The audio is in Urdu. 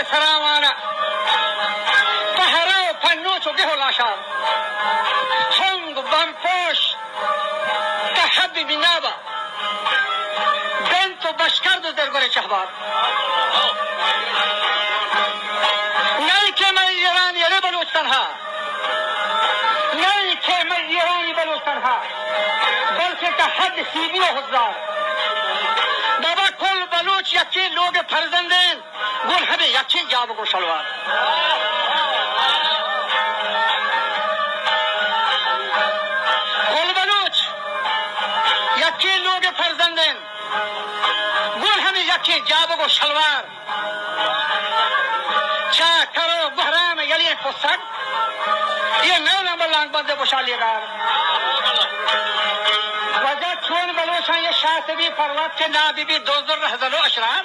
سراوانا طهرا و پنوچ و گه و لاشار هنگ و بمپوش تحب بینابا بنت و بشکرد و دربر چهبار نہیں کہ میں ایرانی ارے بلوچستان ہا نہیں کہ میں ایرانی بلوچستان ہا بلکہ تحد سیبی و حضار بابا کل بلوچ یکی لوگ فرزندین گل ہمیں یکی جاب کو شلوار کل بلوچ یکی لوگ فرزندین گل ہمیں یکی جاب کو شلوار چا کرو بحرام یلی فسد یہ نانا بلانگ بندے بشالی گار وجہ چون بلوچاں یہ شاطبی پروت کے نابی بھی دوزر رہزلو اشرار